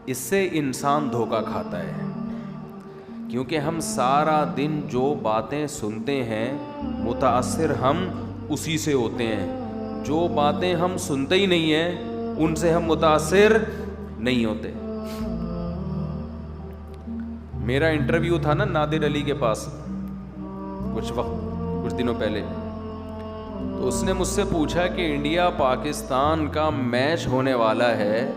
اس سے انسان دھوکہ کھاتا ہے، کیونکہ ہم سارا دن جو باتیں سنتے ہیں متاثر ہم اسی سے ہوتے ہیں، جو باتیں ہم سنتے ہی نہیں ہیں ان سے ہم متاثر نہیں ہوتے۔ میرا انٹرویو تھا نا نادر علی کے پاس کچھ دنوں پہلے، تو اس نے مجھ سے پوچھا کہ انڈیا پاکستان کا میچ ہونے والا ہے،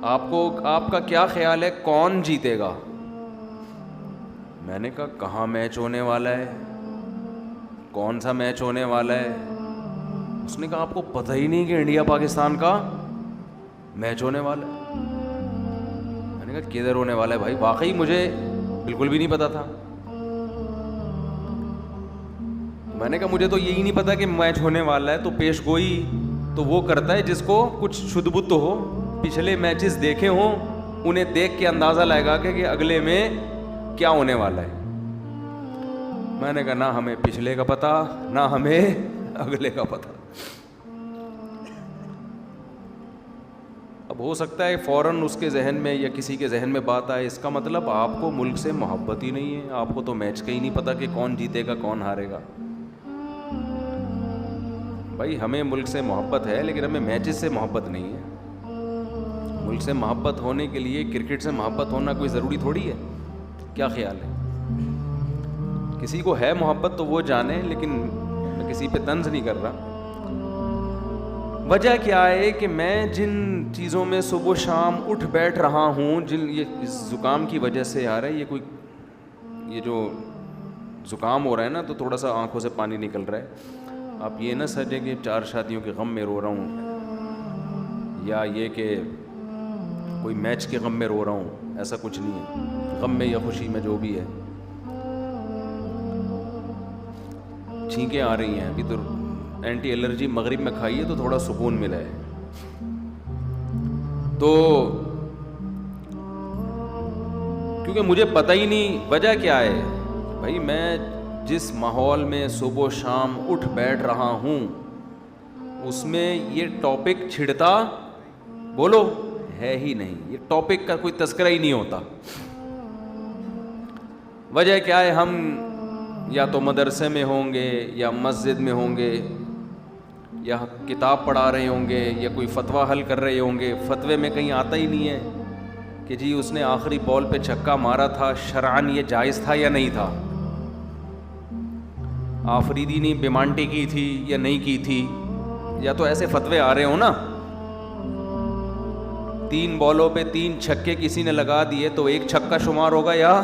آپ کا کیا خیال ہے کون جیتے گا؟ میں نے کہا کہاں میچ ہونے والا ہے، کون سا میچ ہونے والا ہے؟ اس نے کہا آپ کو پتہ ہی نہیں کہ انڈیا پاکستان کا میچ ہونے والا ہے؟ میں نے کہا کدھر ہونے والا ہے بھائی، واقعی مجھے بالکل بھی نہیں پتا تھا۔ میں نے کہا مجھے تو یہی نہیں پتا کہ میچ ہونے والا ہے، تو پیش گوئی تو وہ کرتا ہے جس کو کچھ شدھ بت ہو، پچھلے میچز دیکھے ہوں، انہیں دیکھ کے اندازہ لائے گا کہ اگلے میں کیا ہونے والا ہے۔ میں نے کہا نہ ہمیں پچھلے کا پتا نہ ہمیں اگلے کا پتا۔ اب ہو سکتا ہے فوراً اس کے ذہن میں یا کسی کے ذہن میں بات آئے، اس کا مطلب آپ کو ملک سے محبت ہی نہیں ہے، آپ کو تو میچ کا ہی نہیں پتا کہ کون جیتے گا کون ہارے گا۔ بھائی ہمیں ملک سے محبت ہے لیکن ہمیں میچز سے محبت نہیں ہے۔ ملک سے محبت ہونے کے لیے کرکٹ سے محبت ہونا کوئی ضروری تھوڑی ہے، کیا خیال ہے؟ کسی کو ہے محبت تو وہ جانے، لیکن میں کسی پہ طنز نہیں کر رہا۔ وجہ کیا ہے کہ میں جن چیزوں میں صبح و شام اٹھ بیٹھ رہا ہوں، یہ زکام کی وجہ سے آ رہا ہے، یہ جو زکام ہو رہا ہے نا تو تھوڑا سا آنکھوں سے پانی نکل رہا ہے۔ آپ یہ نہ سمجھیں کہ 4 شادیوں کے غم میں رو رہا ہوں، یا یہ کہ کوئی میچ کے غم میں رو رہا ہوں، ایسا کچھ نہیں ہے۔ غم میں یا خوشی میں جو بھی ہے، چھینکیں آ رہی ہیں، ابھی تو اینٹی الرجی مغرب میں کھائیے تو تھوڑا سکون ملا ہے۔ تو کیونکہ مجھے پتہ ہی نہیں وجہ کیا ہے، بھائی میں جس ماحول میں صبح و شام اٹھ بیٹھ رہا ہوں اس میں یہ ٹاپک چھڑتا بولو ہے ہی نہیں، یہ ٹاپک کا کوئی تذکرہ ہی نہیں ہوتا۔ وجہ کیا ہے؟ ہم یا تو مدرسے میں ہوں گے یا مسجد میں ہوں گے یا کتاب پڑھا رہے ہوں گے یا کوئی فتویٰ حل کر رہے ہوں گے، فتوے میں کہیں آتا ہی نہیں ہے کہ جی اس نے آخری بال پہ چھکا مارا تھا، شرعاً یہ جائز تھا یا نہیں تھا، آفریدی نے بیمانٹی کی تھی یا نہیں کی تھی، یا تو ایسے فتوے آ رہے ہوں نا، 3 بالوں پہ 3 چھکے کسی نے لگا دیے تو 1 چھکا شمار ہوگا یا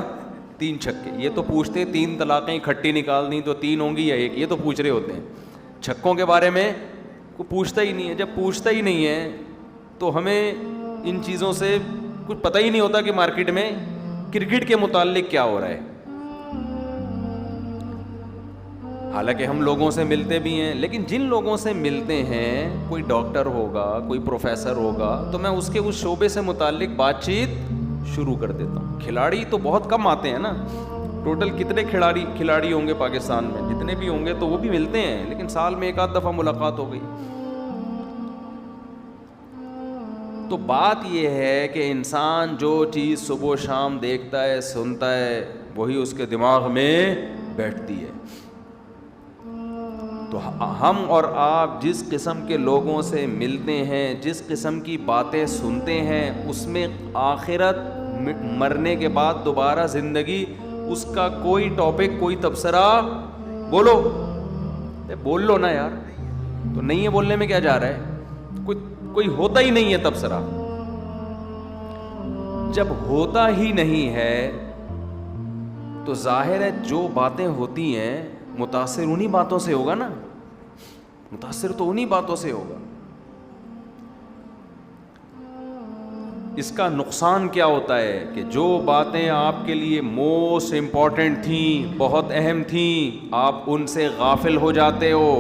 3 چھکے؟ یہ تو پوچھتے 3 طلاقیں اکٹھی نکال دیں تو 3 ہوں گی یا 1، یہ تو پوچھ رہے ہوتے ہیں۔ چھکوں کے بارے میں کوئی پوچھتا ہی نہیں ہے۔ جب پوچھتا ہی نہیں ہے تو ہمیں ان چیزوں سے کچھ پتہ ہی نہیں ہوتا کہ مارکیٹ میں کرکٹ کے متعلق کیا ہو رہا ہے۔ حالانکہ ہم لوگوں سے ملتے بھی ہیں، لیکن جن لوگوں سے ملتے ہیں، کوئی ڈاکٹر ہوگا، کوئی پروفیسر ہوگا، تو میں اس شعبے سے متعلق بات چیت شروع کر دیتا ہوں۔ کھلاڑی تو بہت کم آتے ہیں نا، ٹوٹل کتنے کھلاڑی ہوں گے پاکستان میں؟ جتنے بھی ہوں گے تو وہ بھی ملتے ہیں، لیکن سال میں 1 آدھ دفعہ ملاقات ہو گئی۔ تو بات یہ ہے کہ انسان جو چیز صبح و شام دیکھتا ہے سنتا ہے وہی اس کے دماغ میں بیٹھتی ہے۔ تو ہم اور آپ جس قسم کے لوگوں سے ملتے ہیں، جس قسم کی باتیں سنتے ہیں، اس میں آخرت، مرنے کے بعد دوبارہ زندگی، اس کا کوئی ٹاپک، کوئی تبصرہ بول لو نا یار، تو نہیں ہے بولنے میں کیا جا رہا ہے؟ کوئی ہوتا ہی نہیں ہے تبصرہ۔ جب ہوتا ہی نہیں ہے تو ظاہر ہے جو باتیں ہوتی ہیں متاثر انہی باتوں سے ہوگا نا، متاثر تو انہی باتوں سے ہوگا۔ اس کا نقصان کیا ہوتا ہے کہ جو باتیں آپ کے لیے موسٹ امپورٹنٹ تھیں، بہت اہم تھیں، آپ ان سے غافل ہو جاتے ہو۔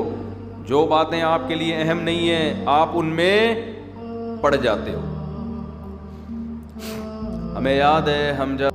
جو باتیں آپ کے لیے اہم نہیں ہیں آپ ان میں پڑ جاتے ہو۔ ہمیں یاد ہے ہم جب